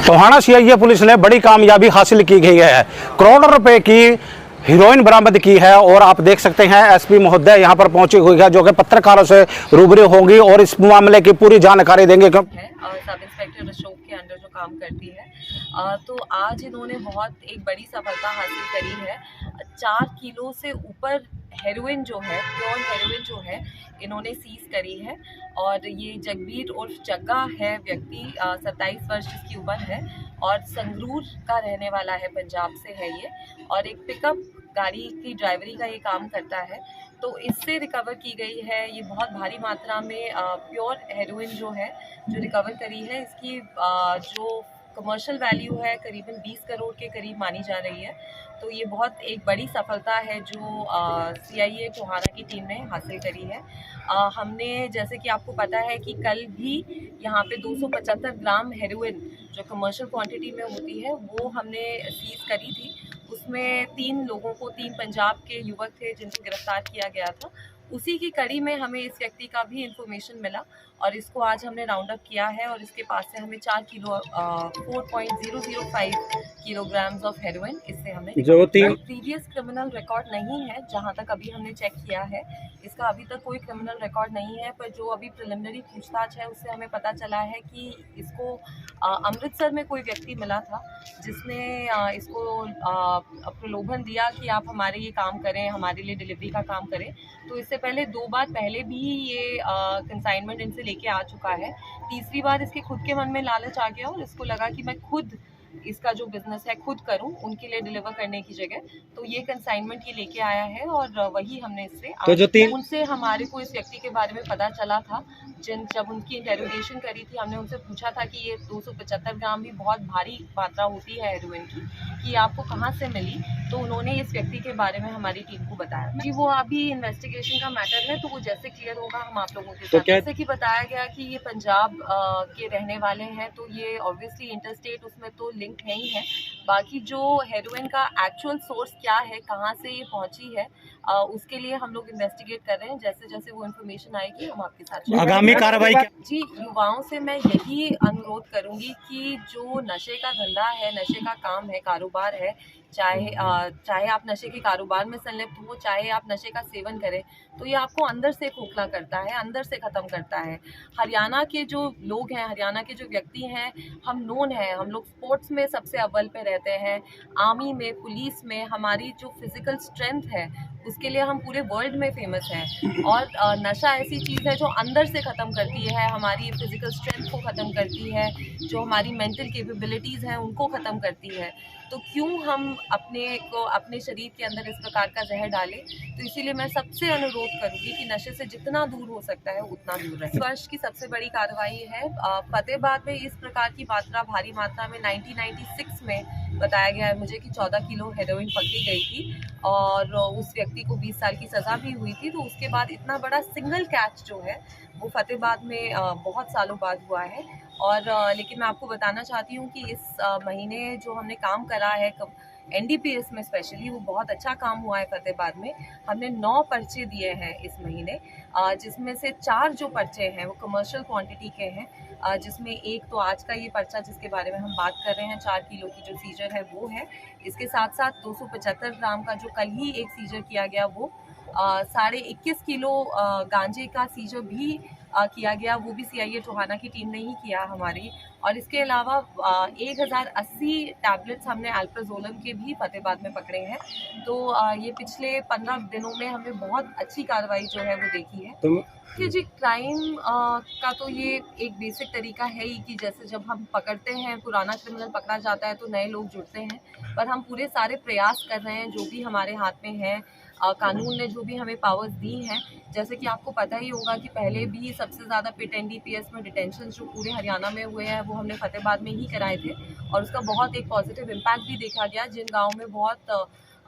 Tohana CIA police ने बड़ी कामयाबी हासिल की गई है। करोड़ों रुपए की हीरोइन बरामद की है और आप देख सकते हैं एसपी महोदय यहां पर पहुंची हुई है, जो कि पत्रकारों से रूबरू होंगी और इस मामले की पूरी जानकारी देंगे। सब इंस्पेक्टर अशोक के अंडर जो काम करती है, तो आज इन्होंने बहुत एक बड़ी सफलता हासिल करी है। 4 किलो से ऊपर हेरोइन जो है, प्योर हेरोइन जो है, इन्होंने सीज करी है। और ये जगबीर उर्फ जग्गा है व्यक्ति, 27 वर्ष इसकी उम्र है और संगरूर का रहने वाला है, पंजाब से है ये। और एक पिकअप गाड़ी की ड्राइवरी का ये काम करता है। तो इससे रिकवर की गई है ये बहुत भारी मात्रा में प्योर हेरोइन जो है, जो रिकवर करी है। इसकी जो कमर्शियल वैल्यू है करीबन 20 करोड़ के करीब मानी जा रही है। तो ये बहुत एक बड़ी सफलता है जो सीआईए टोहाना की टीम ने हासिल करी है। हमने, जैसे कि आपको पता है कि कल भी यहाँ पे 275 ग्राम हेरोइन जो कमर्शियल क्वांटिटी में होती है वो हमने सीज करी थी। उसमें 3 लोगों को, 3 पंजाब के युवक थे जिनको गिरफ्तार किया गया था। उसी की कड़ी में हमें इस व्यक्ति का भी इंफॉर्मेशन मिला और इसको आज हमने राउंड अप किया है और इसके पास से हमें 4 किलो 4.005 किलोग्राम्स ऑफ हेरोइन इससे हमें जो प्रीवियस क्रिमिनल रिकॉर्ड नहीं है, जहां तक अभी हमने चेक किया है इसका अभी तक कोई क्रिमिनल रिकॉर्ड नहीं है। पर जो अभी प्रिलिमिनरी पूछताछ है उससे हमें पता चला है कि इसको अमृतसर में कोई व्यक्ति मिला था जिसने इसको प्रलोभन दिया कि आप हमारे ये काम करें, हमारे लिए डिलीवरी का काम करें। तो इससे पहले 2 बार पहले भी ये कंसाइनमेंट इनसे लेके आ चुका है। तीसरी बार इसके खुद के मन में लालच आ गया और इसको लगा कि मैं खुद इसका जो बिजनेस है खुद करूं, उनके लिए डिलीवर करने की जगह। तो ये कंसाइनमेंट ये लेके आया है और वही हमने इससे तो उनसे हमारे को इस व्यक्ति के बारे में पता चला था। जब उनकी इंटेरोगेशन करी थी, हमने उनसे पूछा था कि ये 275 ग्राम भी बहुत भारी मात्रा होती है हेरोइन की, कि आपको कहाँ से मिली। तो उन्होंने इस व्यक्ति के बारे में हमारी टीम को बताया जी। वो अभी इन्वेस्टिगेशन का मैटर है, तो वो जैसे क्लियर होगा हम आप लोगों के साथ। जैसे कि बताया गया कि ये पंजाब के रहने वाले हैं, तो ये ऑब्वियसली इंटरस्टेट उसमें तो लिंक है ही है। बाकी जो हेरोइन का एक्चुअल सोर्स क्या है, कहाँ से ये पहुंची है, उसके लिए हम लोग इन्वेस्टिगेट कर रहे हैं। जैसे जैसे वो इन्फॉर्मेशन आएगी हम आपके साथ आगामी कार्रवाई जी। युवाओं से मैं यही अनुरोध करूंगी कि जो नशे का धंधा है, नशे का काम है, कारोबार है, चाहे आप नशे के कारोबार में संलिप्त हो, चाहे आप नशे का सेवन करें, तो ये आपको अंदर से खोखला करता है, अंदर से ख़त्म करता है। हरियाणा के जो लोग हैं, हरियाणा के जो व्यक्ति हैं, हम नोन हैं, हम लोग स्पोर्ट्स में सबसे अव्वल पे रहते हैं, आर्मी में, पुलिस में। हमारी जो फिज़िकल स्ट्रेंथ है उसके लिए हम पूरे वर्ल्ड में फेमस हैं। और नशा ऐसी चीज़ है जो अंदर से ख़त्म करती है, हमारी फिज़िकल स्ट्रेंथ को ख़त्म करती है, जो हमारी मेंटल कैपेबिलिटीज़ हैं उनको ख़त्म करती है। तो क्यों हम अपने शरीर के अंदर इस प्रकार का जहर डालें। तो इसीलिए मैं सबसे अनुरोध करूंगी कि नशे से जितना दूर हो सकता है उतना दूर रहे। इस वर्ष की सबसे बड़ी कार्रवाई है। फतेहाबाद में इस प्रकार की मात्रा, भारी मात्रा में 1996 में बताया गया है मुझे कि 14 किलो हेरोइन पकड़ी गई थी और उस व्यक्ति को 20 साल की सज़ा भी हुई थी। तो उसके बाद इतना बड़ा सिंगल कैच जो है वो फतेहाबाद में बहुत सालों बाद हुआ है। और लेकिन मैं आपको बताना चाहती हूँ कि इस महीने जो हमने काम करा है एनडीपीएस में स्पेशली, वो बहुत अच्छा काम हुआ है फतेहाबाद में। हमने 9 पर्चे दिए हैं इस महीने, जिसमें से 4 जो पर्चे हैं वो कमर्शियल क्वांटिटी के हैं, जिसमें एक तो आज का ये पर्चा जिसके बारे में हम बात कर रहे हैं, 4 किलो की जो सीजर है वो है। इसके साथ साथ 275 ग्राम का जो कल ही एक सीजर किया गया वो 21.5 किलो गांजे का सीजर भी किया गया, वो भी सीआईए टोहाना की टीम ने ही किया हमारी। और इसके अलावा 1080 टैबलेट्स हमने अल्प्राजोलम के भी फतेहाबाद में पकड़े हैं। तो ये पिछले 15 दिनों में हमने बहुत अच्छी कार्रवाई जो है वो देखी है। कि जी क्राइम का तो ये एक बेसिक तरीका है ही कि जैसे जब हम पकड़ते हैं, पुराना क्रिमिनल पकड़ा जाता है तो नए लोग जुड़ते हैं। पर हम पूरे सारे प्रयास कर रहे हैं जो भी हमारे हाथ में है, कानून ने जो भी हमें पावर्स दी हैं। जैसे कि आपको पता ही होगा कि पहले भी सबसे ज़्यादा पिट एनडीपीएस में डिटेंशन जो पूरे हरियाणा में हुए हैं वो हमने फतेहाबाद में ही कराए थे और उसका बहुत एक पॉजिटिव इम्पैक्ट भी देखा गया। जिन गाँव में बहुत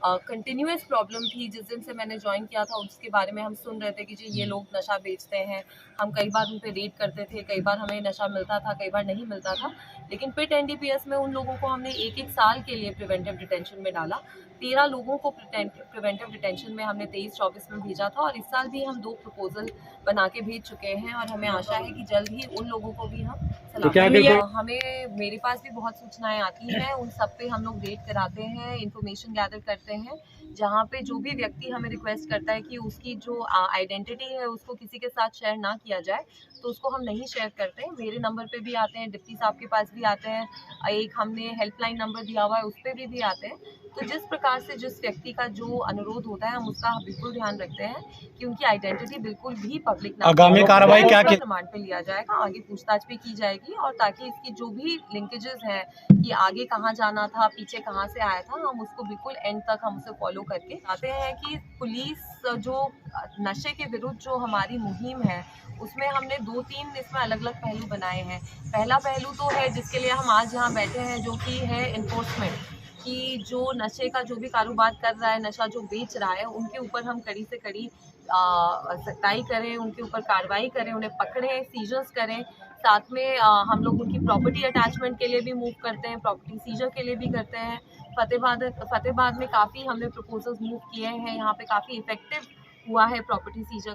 कंटिन्यूस प्रॉब्लम थी। जिस दिन से मैंने ज्वाइन किया था उसके बारे में हम सुन रहे थे कि जी ये लोग नशा बेचते हैं। हम कई बार उन पे रेड करते थे, कई बार हमें नशा मिलता था, कई बार नहीं मिलता था। लेकिन पिट एनडीपीएस में उन लोगों को हमने एक साल के लिए प्रिवेंटिव डिटेंशन में डाला। 13 लोगों को प्रिवेंटिव डिटेंशन में हमने 23-24 में भेजा था, और इस साल भी हम 2 प्रपोजल बना के भेज चुके हैं, और हमें आशा है कि जल्द ही उन लोगों को भी हम हमें मेरे पास भी बहुत सूचनाएं आती हैं, उन सब पे हम लोग रेड कराते हैं, इंफॉर्मेशन गैदर करते हैं। जहाँ पे जो भी व्यक्ति हमें रिक्वेस्ट करता है कि उसकी जो आइडेंटिटी है उसको किसी के साथ शेयर ना किया जाए, तो उसको हम नहीं शेयर करते हैं। मेरे नंबर पे भी आते हैं, डिप्टी साहब के पास भी आते हैं, एक हमने हेल्पलाइन नंबर दिया हुआ है उस पर भी आते हैं। तो जिस प्रकार से जिस व्यक्ति का जो अनुरोध होता है हम उसका बिल्कुल ध्यान रखते हैं कि उनकी आइडेंटिटी बिल्कुल भी पब्लिक ना। आगामी कार्रवाई क्या की रिमांड पे लिया जाएगा, आगे पूछताछ भी की जाएगी, और ताकि इसकी जो भी लिंकेजेस हैं कि आगे कहाँ जाना था, पीछे कहाँ से आया था, हम उसको बिल्कुल एंड तक हम उसे फॉलो करके आते हैं। कि पुलिस जो नशे के विरुद्ध जो हमारी मुहिम है उसमें हमने 2-3 इसमें अलग अलग पहलू बनाए हैं। पहला पहलू तो है जिसके लिए हम आज यहाँ बैठे हैं, जो कि है इन्फोर्समेंट, कि जो नशे का जो भी कारोबार कर रहा है, नशा जो बेच रहा है, उनके ऊपर हम कड़ी से कड़ी सख्ताई करें, उनके ऊपर कार्रवाई करें, उन्हें पकड़ें, सीजर्स करें। साथ में हम लोग उनकी प्रॉपर्टी अटैचमेंट के लिए भी मूव करते हैं, प्रॉपर्टी सीजर के लिए भी करते हैं। फतेहाबाद में काफ़ी हमने प्रपोजल्स मूव किए हैं, यहाँ पे काफ़ी इफेक्टिव हुआ है प्रॉपर्टी सीजर।